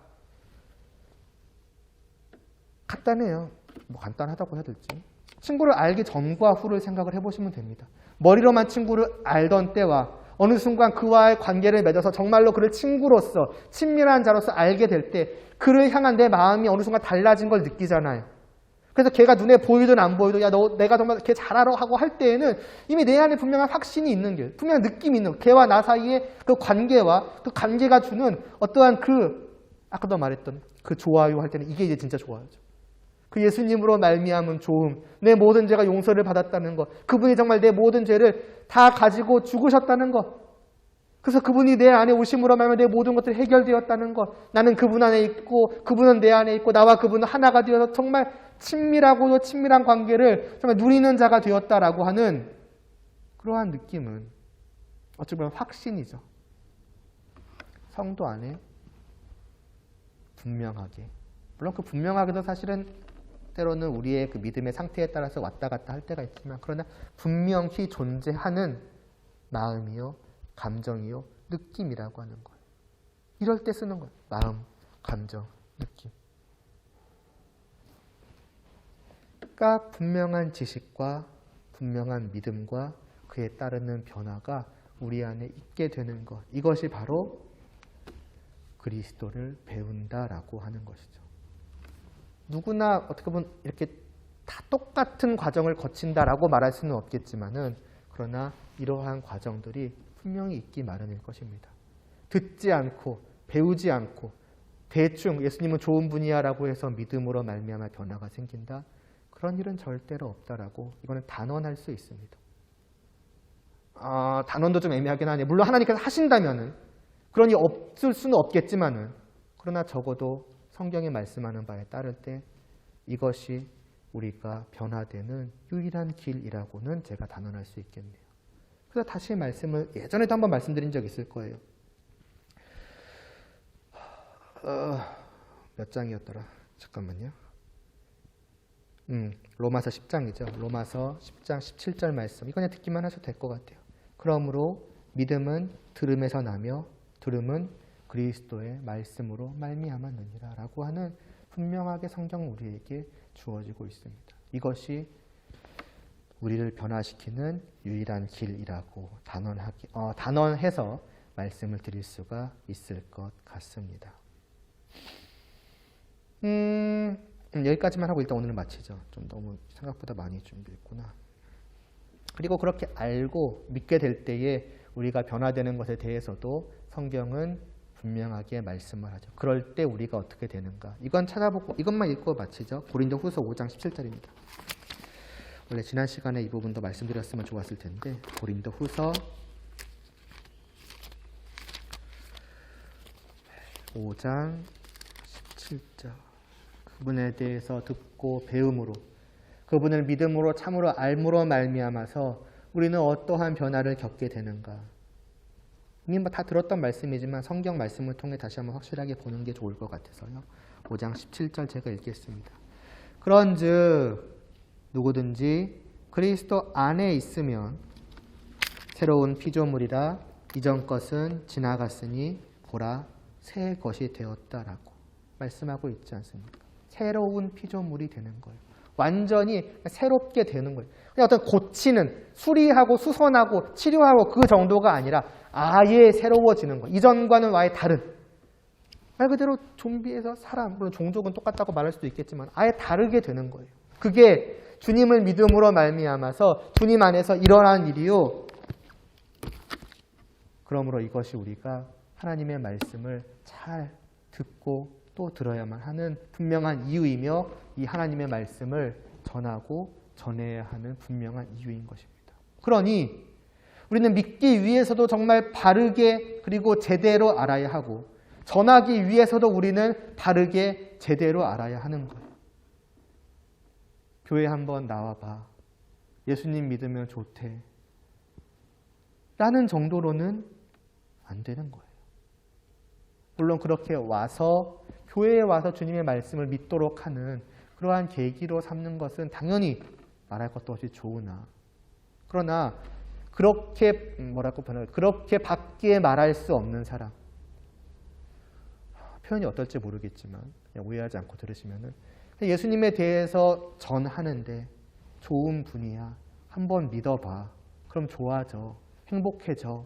간단해요. 간단하다고 해야 될지. 친구를 알기 전과 후를 생각을 해보시면 됩니다. 머리로만 친구를 알던 때와 어느 순간 그와의 관계를 맺어서 정말로 그를 친구로서 친밀한 자로서 알게 될 때 그를 향한 내 마음이 어느 순간 달라진 걸 느끼잖아요. 그래서 걔가 눈에 보이든 안 보이든 내가 정말 걔 잘 알아 하고 할 때에는 이미 내 안에 분명한 확신이 있는 게, 분명한 느낌이 있는, 걔와 나 사이의 그 관계와 그 관계가 주는 어떠한 아까도 말했던 그 좋아요 할 때는 이게 이제 진짜 좋아요죠. 그 예수님으로 말미암은 좋음, 내 모든 죄가 용서를 받았다는 것, 그분이 정말 내 모든 죄를 다 가지고 죽으셨다는 것, 그래서 그분이 내 안에 오심으로 말미암아 내 모든 것들이 해결되었다는 것, 나는 그분 안에 있고 그분은 내 안에 있고 나와 그분은 하나가 되어서 정말 친밀하고도 친밀한 관계를 정말 누리는 자가 되었다라고 하는 그러한 느낌은 어찌 보면 확신이죠. 성도 안에 분명하게, 물론 그 분명하게도 사실은 때로는 우리의 그 믿음의 상태에 따라서 왔다 갔다 할 때가 있지만, 그러나 분명히 존재하는 마음이요, 감정이요, 느낌이라고 하는 거예요. 이럴 때 쓰는 거예요. 마음, 감정, 느낌. 그러니까 분명한 지식과 분명한 믿음과 그에 따르는 변화가 우리 안에 있게 되는 것. 이것이 바로 그리스도를 배운다라고 하는 것이죠. 누구나 어떻게 보면 이렇게 다 똑같은 과정을 거친다라고 말할 수는 없겠지만은, 그러나 이러한 과정들이 분명히 있기 마련일 것입니다. 듣지 않고 배우지 않고 대충 예수님은 좋은 분이야라고 해서 믿음으로 말미암아 변화가 생긴다, 그런 일은 절대로 없다라고 이거는 단언할 수 있습니다. 단언도 좀 애매하긴 하네요. 물론 하나님께서 하신다면은 그러니 없을 수는 없겠지만은, 그러나 적어도 성경이 말씀하는 바에 따를 때 이것이 우리가 변화되는 유일한 길이라고는 제가 단언할 수 있겠네요. 그래서 다시 말씀을 예전에도 한번 말씀드린 적이 있을 거예요. 몇 장이었더라? 잠깐만요. 로마서 10장이죠. 로마서 10장 17절 말씀. 이거 그냥 듣기만 하셔도 될 것 같아요. 그러므로 믿음은 들음에서 나며 들음은 그리스도의 말씀으로 말미암았느니라 라고 하는 분명하게 성경은 우리에게 주어지고 있습니다. 이것이 우리를 변화시키는 유일한 길이라고 단언해서 말씀을 드릴 수가 있을 것 같습니다. 여기까지만 하고 일단 오늘은 마치죠. 좀 너무 생각보다 많이 준비했구나. 그리고 그렇게 알고 믿게 될 때에 우리가 변화되는 것에 대해서도 성경은 분명하게 말씀을 하죠. 그럴 때 우리가 어떻게 되는가. 이건 찾아보고 이것만 읽고 마치죠. 고린도후서 5장 17절입니다. 원래 지난 시간에 이 부분도 말씀드렸으면 좋았을 텐데, 고린도후서 5장 17절. 그분에 대해서 듣고 배움으로 그분을 믿음으로 참으로 알므로 말미암아서 우리는 어떠한 변화를 겪게 되는가. 이미 다 들었던 말씀이지만 성경 말씀을 통해 다시 한번 확실하게 보는 게 좋을 것 같아서요. 5장 17절 제가 읽겠습니다. 그런즉 누구든지 그리스도 안에 있으면 새로운 피조물이라 이전 것은 지나갔으니 보라 새 것이 되었다라고 말씀하고 있지 않습니까? 새로운 피조물이 되는 거예요. 완전히 새롭게 되는 거예요. 그냥 어떤 고치는 수리하고 수선하고 치료하고 그 정도가 아니라 아예 새로워지는 거예요. 이전과는 아예 다른. 말 그대로 좀비에서 사람, 물론 종족은 똑같다고 말할 수도 있겠지만 아예 다르게 되는 거예요. 그게 주님을 믿음으로 말미암아서 주님 안에서 일어난 일이요. 그러므로 이것이 우리가 하나님의 말씀을 잘 듣고 또 들어야만 하는 분명한 이유이며 이 하나님의 말씀을 전하고 전해야 하는 분명한 이유인 것입니다. 그러니 우리는 믿기 위해서도 정말 바르게 그리고 제대로 알아야 하고 전하기 위해서도 우리는 바르게 제대로 알아야 하는 거예요. 교회 한번 나와봐. 예수님 믿으면 좋대. 라는 정도로는 안 되는 거예요. 물론 그렇게 와서 교회에 와서 주님의 말씀을 믿도록 하는 그러한 계기로 삼는 것은 당연히 말할 것도 없이 좋으나 그러나 그렇게 그렇게 밖에 말할 수 없는 사람 표현이 어떨지 모르겠지만 그냥 오해하지 않고 들으시면은 예수님에 대해서 전하는데 좋은 분이야. 한번 믿어봐. 그럼 좋아져. 행복해져.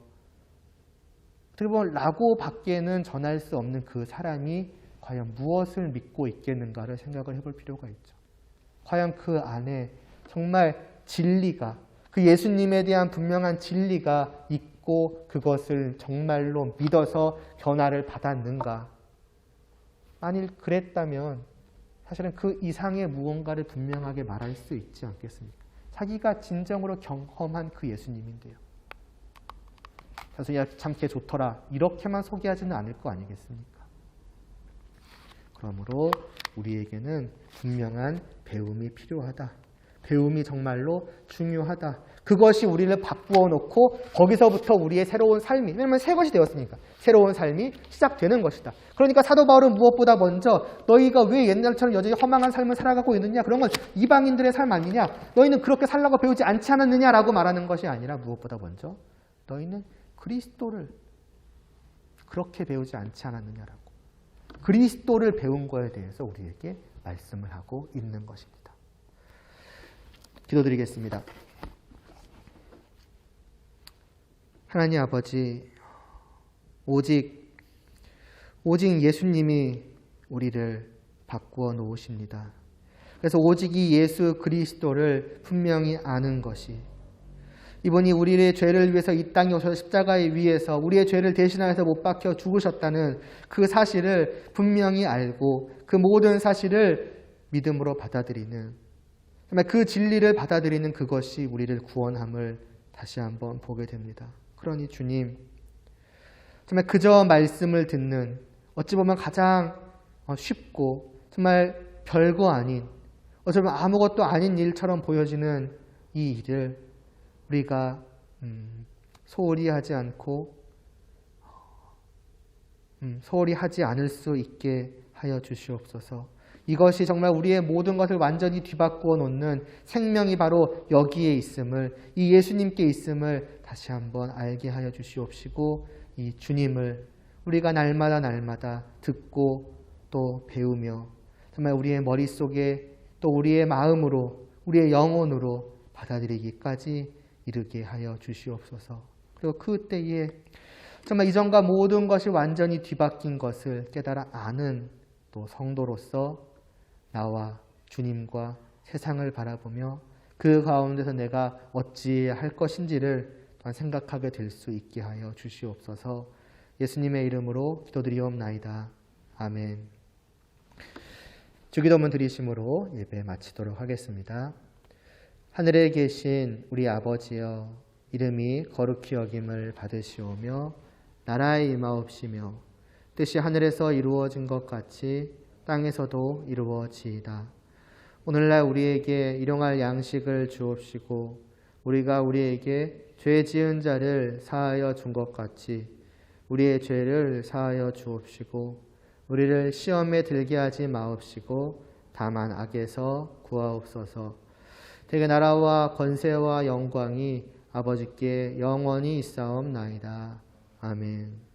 어떻게 보면 라고 밖에는 전할 수 없는 그 사람이 과연 무엇을 믿고 있겠는가를 생각을 해볼 필요가 있죠. 과연 그 안에 정말 진리가 그 예수님에 대한 분명한 진리가 있고 그것을 정말로 믿어서 변화를 받았는가. 만일 그랬다면 사실은 그 이상의 무언가를 분명하게 말할 수 있지 않겠습니까? 자기가 진정으로 경험한 그 예수님인데요. 그래서 참 걔 좋더라 이렇게만 소개하지는 않을 거 아니겠습니까? 그러므로 우리에게는 분명한 배움이 필요하다. 배움이 정말로 중요하다. 그것이 우리를 바꾸어 놓고 거기서부터 우리의 새로운 삶이, 왜냐하면 새 것이 되었으니까 새로운 삶이 시작되는 것이다. 그러니까 사도 바울은 무엇보다 먼저 너희가 왜 옛날처럼 여전히 허망한 삶을 살아가고 있느냐, 그런 건 이방인들의 삶 아니냐, 너희는 그렇게 살라고 배우지 않지 않았느냐라고 말하는 것이 아니라 무엇보다 먼저 너희는 그리스도를 그렇게 배우지 않지 않았느냐라고 그리스도를 배운 거에 대해서 우리에게 말씀을 하고 있는 것입니다. 기도드리겠습니다. 하나님 아버지, 오직 예수님이 우리를 바꾸어 놓으십니다. 그래서 오직 이 예수 그리스도를 분명히 아는 것이, 이분이 우리의 죄를 위해서 이 땅에 오셔서 십자가에 위해서 우리의 죄를 대신하여서 못 박혀 죽으셨다는 그 사실을 분명히 알고 그 모든 사실을 믿음으로 받아들이는, 정말 그 진리를 받아들이는 그것이 우리를 구원함을 다시 한번 보게 됩니다. 그러니 주님, 정말 그저 말씀을 듣는, 어찌 보면 가장 쉽고 정말 별거 아닌, 어쩌면 아무것도 아닌 일처럼 보여지는 이 일을 우리가 소홀히 하지 않고 소홀히 하지 않을 수 있게 하여 주시옵소서. 이것이 정말 우리의 모든 것을 완전히 뒤바꾸어 놓는 생명이 바로 여기에 있음을, 이 예수님께 있음을 다시 한번 알게 하여 주시옵시고, 이 주님을 우리가 날마다 듣고 또 배우며 정말 우리의 머릿속에 또 우리의 마음으로 우리의 영혼으로 받아들이기까지 이르게 하여 주시옵소서. 그리고 그때에 정말 이전과 모든 것이 완전히 뒤바뀐 것을 깨달아 아는 또 성도로서 나와 주님과 세상을 바라보며 그 가운데서 내가 어찌할 것인지를 또한 생각하게 될 수 있게 하여 주시옵소서. 예수님의 이름으로 기도드리옵나이다. 아멘. 주기도문 드리심으로 예배 마치도록 하겠습니다. 하늘에 계신 우리 아버지여, 이름이 거룩히 여김을 받으시오며 나라의 임하옵시며 뜻이 하늘에서 이루어진 것 같이 땅에서도 이루어지이다. 오늘날 우리에게 일용할 양식을 주옵시고 우리가 우리에게 죄 지은 자를 사하여 준 것 같이 우리의 죄를 사하여 주옵시고 우리를 시험에 들게 하지 마옵시고 다만 악에서 구하옵소서. 대개 나라와 권세와 영광이 아버지께 영원히 있사옵나이다. 아멘.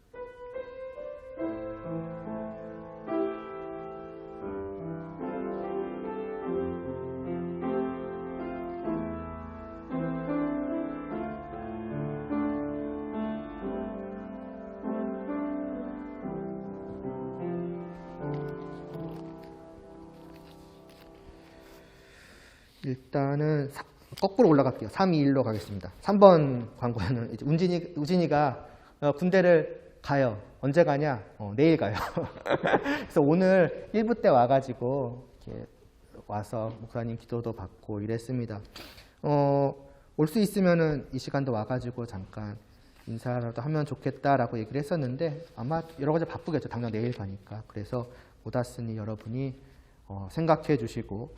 일단은 거꾸로 올라갈게요. 3, 2, 1로 가겠습니다. 3번 광고는 이제 우진이가 군대를 가요. 언제 가냐? 내일 가요. 그래서 오늘 1부 때 와가지고 이렇게 와서 목사님 기도도 받고 이랬습니다. 올 수 있으면은 이 시간도 와가지고 잠깐 인사라도 하면 좋겠다라고 얘기를 했었는데 아마 여러 가지 바쁘겠죠. 당장 내일 가니까. 그래서 못 왔으니 여러분이 생각해 주시고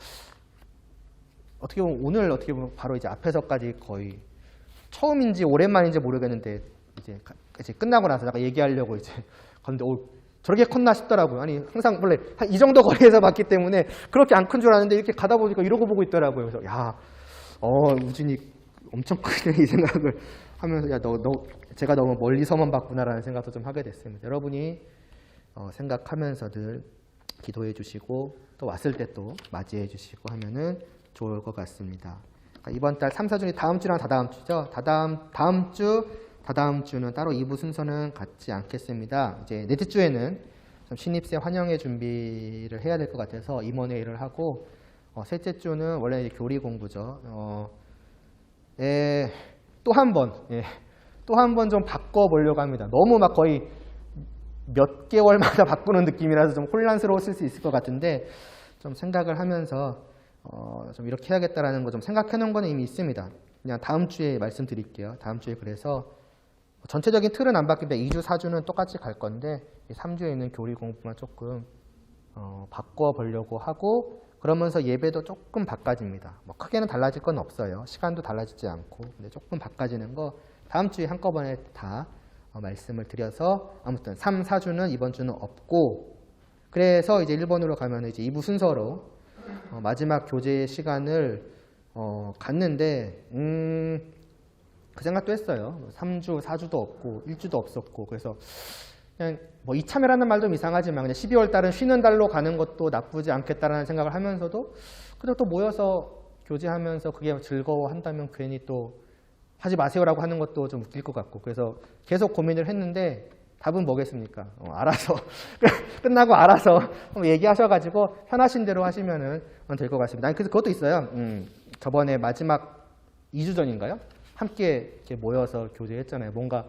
어떻게 보면 오늘 어떻게 보면 바로 이제 앞에서까지 거의 처음인지 오랜만인지 모르겠는데 이제 끝나고 나서 내가 얘기하려고 이제 갔는데 저렇게 컸나 싶더라고요. 아니 항상 원래 한 이 정도 거리에서 봤기 때문에 그렇게 안 큰 줄 알았는데 이렇게 가다 보니까 이러고 보고 있더라고요. 그래서 야, 우진이 엄청 크네 이 생각을 하면서 야, 제가 너무 멀리서만 봤구나라는 생각도 좀 하게 됐습니다. 여러분이 생각하면서 늘 기도해 주시고 또 왔을 때 또 맞이해 주시고 하면은 좋을 것 같습니다. 그러니까 이번 달 3, 4주는 다음 주랑 다다음 주죠. 다다음 주는 따로 2부 순서는 갖지 않겠습니다. 이제 넷째 주에는 좀 신입생 환영회 준비를 해야 될 것 같아서 임원회의를 하고 셋째 주는 원래 이제 교리 공부죠. 또 한 번 좀 바꿔보려고 합니다. 너무 막 거의 몇 개월마다 바꾸는 느낌이라서 좀 혼란스러웠을 수 있을 것 같은데 좀 생각을 하면서 좀 이렇게 해야겠다라는 거 좀 생각해 놓은 거는 이미 있습니다. 그냥 다음 주에 말씀드릴게요. 다음 주에 그래서 전체적인 틀은 안 바뀌는데 2주, 4주는 똑같이 갈 건데 3주에 있는 교리 공부만 조금 바꿔보려고 하고 그러면서 예배도 조금 바꿔집니다. 뭐 크게는 달라질 건 없어요. 시간도 달라지지 않고 근데 조금 바꿔지는 거 다음 주에 한꺼번에 다 말씀을 드려서 아무튼 3, 4주는 이번 주는 없고 그래서 이제 1번으로 가면 이제 2부 순서로 마지막 교제 시간을 갔는데 그 생각도 했어요. 3주, 4주도 없고 1주도 없었고 그래서 그냥 뭐 이참이라는 말 좀 이상하지만 그냥 12월 달은 쉬는 달로 가는 것도 나쁘지 않겠다라는 생각을 하면서도 그래도 또 모여서 교제하면서 그게 즐거워한다면 괜히 또 하지 마세요라고 하는 것도 좀 웃길 것 같고 그래서 계속 고민을 했는데 답은 뭐겠습니까? 알아서 끝나고 알아서 얘기하셔가지고 편하신 대로 하시면은 될 것 같습니다. 아니, 그래서 그것도 있어요. 저번에 마지막 2주 전인가요? 함께 이렇게 모여서 교제했잖아요. 뭔가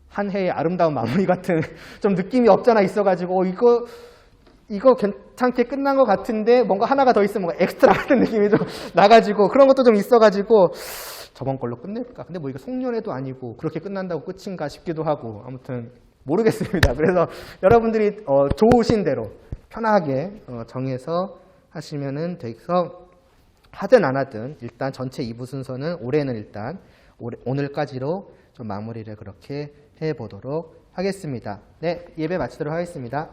한 해의 아름다운 마무리 같은 좀 느낌이 없잖아 있어가지고 이거 괜찮게 끝난 것 같은데 뭔가 하나가 더 있으면 뭔가 엑스트라 같은 느낌이 좀 나가지고 그런 것도 좀 있어가지고 저번 걸로 끝낼까? 근데 뭐 이거 송년회도 아니고 그렇게 끝난다고 끝인가 싶기도 하고 아무튼 모르겠습니다. 그래서 여러분들이 좋으신 대로 편하게 정해서 하시면은 돼서 하든 안 하든 일단 전체 2부 순서는 올해는 일단 오늘까지로 좀 마무리를 그렇게 해보도록 하겠습니다. 네, 예배 마치도록 하겠습니다.